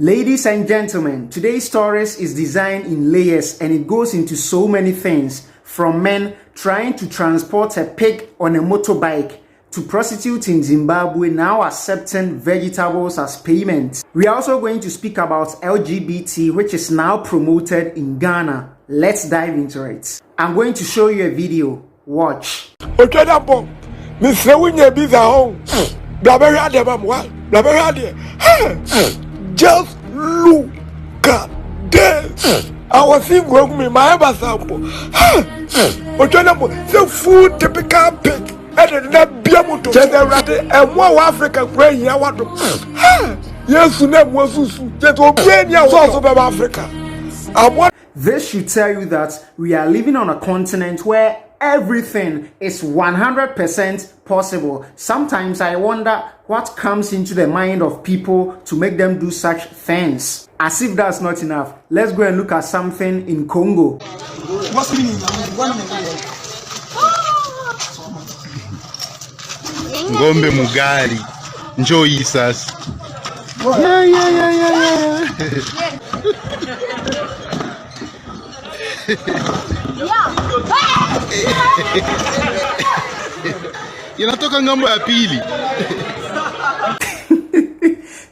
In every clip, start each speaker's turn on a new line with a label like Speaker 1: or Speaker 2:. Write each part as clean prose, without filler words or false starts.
Speaker 1: Ladies and gentlemen, today's story is designed in layers and it goes into so many things, from men trying to transport a pig on a motorbike to prostitutes in Zimbabwe now accepting vegetables as payment. We are also going to speak about LGBT, which is now promoted in Ghana. Let's dive into it. I'm going to show you a video. Watch.
Speaker 2: Just look at this. I was thinking me my sample. The food typical pig. And then be able to generate and more African praying. I want to. Yes, name was that will be also about Africa.
Speaker 1: This should tell you that we are living on a continent where everything is 100% possible. Sometimes I wonder what comes into the mind of people to make them do such things. As if that's not enough, let's go and look at something in Congo.
Speaker 3: Ngombe Mugali, njoo sasa. Inatoka ngambo ya pili.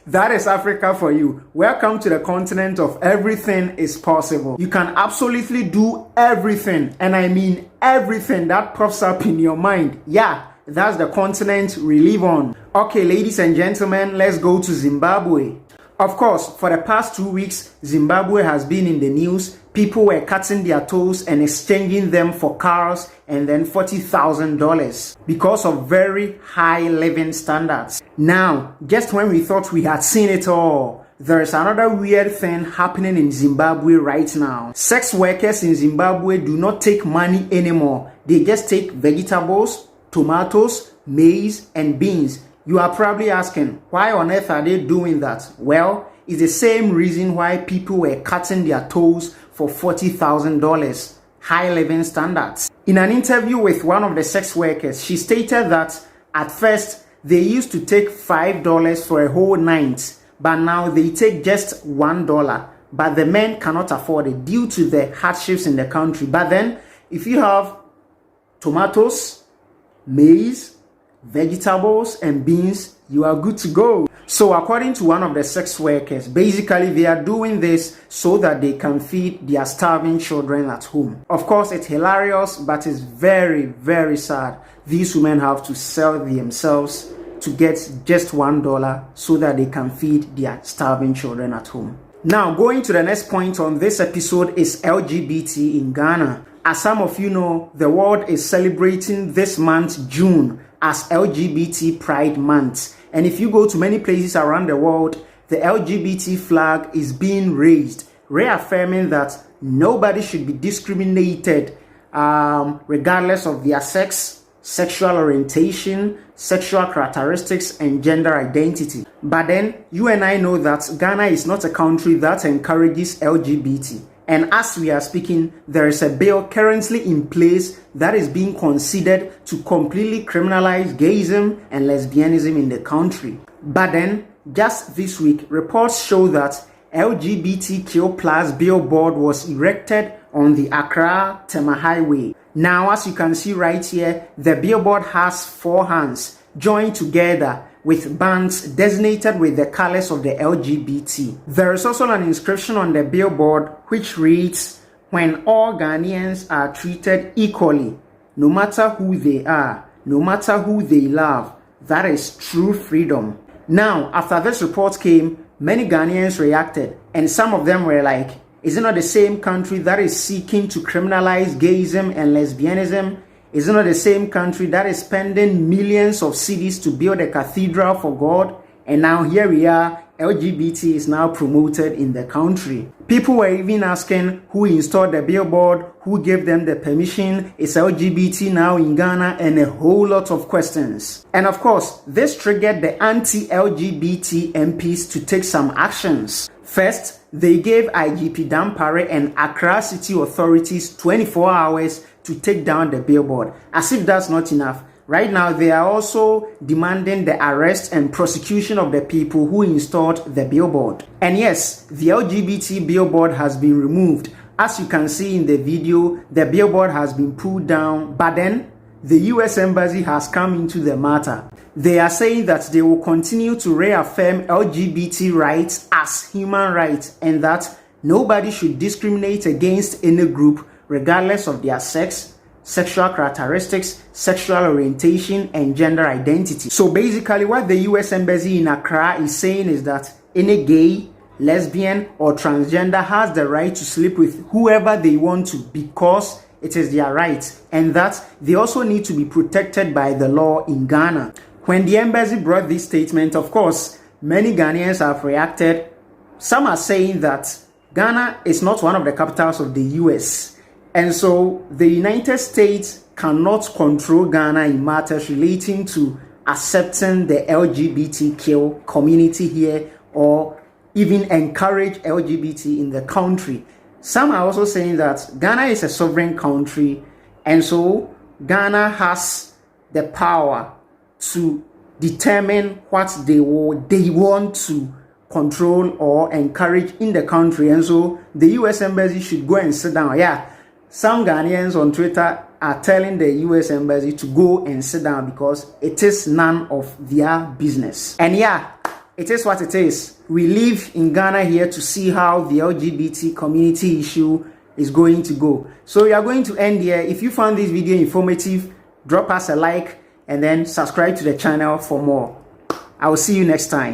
Speaker 1: That is Africa for you. Welcome to the continent of everything is possible. You can absolutely do everything, and I mean everything that pops up in your mind. Yeah, that's the continent we live on. Okay, ladies and gentlemen, let's go to Zimbabwe. Of course, for the past 2 weeks, Zimbabwe has been in the news. People were cutting their toes and exchanging them for cars and then $40,000 because of very high living standards. Now, just when we thought we had seen it all, there is another weird thing happening in Zimbabwe right now. Sex workers in Zimbabwe do not take money anymore. They just take vegetables, tomatoes, maize, and beans. You are probably asking, why on earth are they doing that? Well, it's the same reason why people were cutting their toes for $40,000, high living standards. In an interview with one of the sex workers, she stated that at first they used to take $5 for a whole night, but now they take just $1. But the men cannot afford it due to the hardships in the country. But then, if you have tomatoes, maize, vegetables and beans, you are good to go. So according to one of the sex workers, basically they are doing this so that they can feed their starving children at home. Of course, it's hilarious, but it's very, very sad. These women have to sell themselves to get just $1 so that they can feed their starving children at home. Now, going to the next point on this episode is LGBT in Ghana. As some of you know, the world is celebrating this month, June, as LGBT Pride Month. And if you go to many places around the world, the LGBT flag is being raised, reaffirming that nobody should be discriminated regardless of their sex, sexual orientation, sexual characteristics, and gender identity. But then, you and I know that Ghana is not a country that encourages LGBT. And as we are speaking, there is a bill currently in place that is being considered to completely criminalize gayism and lesbianism in the country. But then, just this week, reports show that LGBTQ plus billboard was erected on the Accra-Tema Highway. Now, as you can see right here, the billboard has 4 hands joined together with bands designated with the colors of the LGBT. There is also an inscription on the billboard which reads, "When all Ghanaians are treated equally, no matter who they are, no matter who they love, that is true freedom." Now, after this report came, many Ghanaians reacted, and some of them were like, is it not the same country that is seeking to criminalize gayism and lesbianism? Is it not the same country that is spending millions of cedis to build a cathedral for God? And now here we are, LGBT is now promoted in the country. People were even asking who installed the billboard, who gave them the permission, is LGBT now in Ghana, and a whole lot of questions. And of course, this triggered the anti-LGBT MPs to take some actions. First, they gave IGP Dampare and Accra City authorities 24 hours to take down the billboard. As if that's not enough, right now they are also demanding the arrest and prosecution of the people who installed the billboard. And yes, the LGBT billboard has been removed. As you can see in the video, the billboard has been pulled down, but then the US Embassy has come into the matter. They are saying that they will continue to reaffirm LGBT rights as human rights and that nobody should discriminate against any group regardless of their sex, sexual characteristics, sexual orientation, and gender identity. So basically what the US Embassy in Accra is saying is that any gay, lesbian, or transgender has the right to sleep with whoever they want to because it is their right, and that they also need to be protected by the law in Ghana. When the embassy brought this statement, of course, many Ghanaians have reacted. Some are saying that Ghana is not one of the capitals of the US, and so the United States cannot control Ghana in matters relating to accepting the LGBTQ community here or even encourage LGBT in the country. Some are also saying that Ghana is a sovereign country, and so Ghana has the power to determine what they want to control or encourage in the country. And so the US Embassy should go and sit down. Yeah, some Ghanaians on Twitter are telling the US Embassy to go and sit down because it is none of their business. And yeah, it is what it is. We live in Ghana here to see how the LGBT community issue is going to go. So we are going to end here. If you found this video informative, drop us a like and then subscribe to the channel for more. I will see you next time.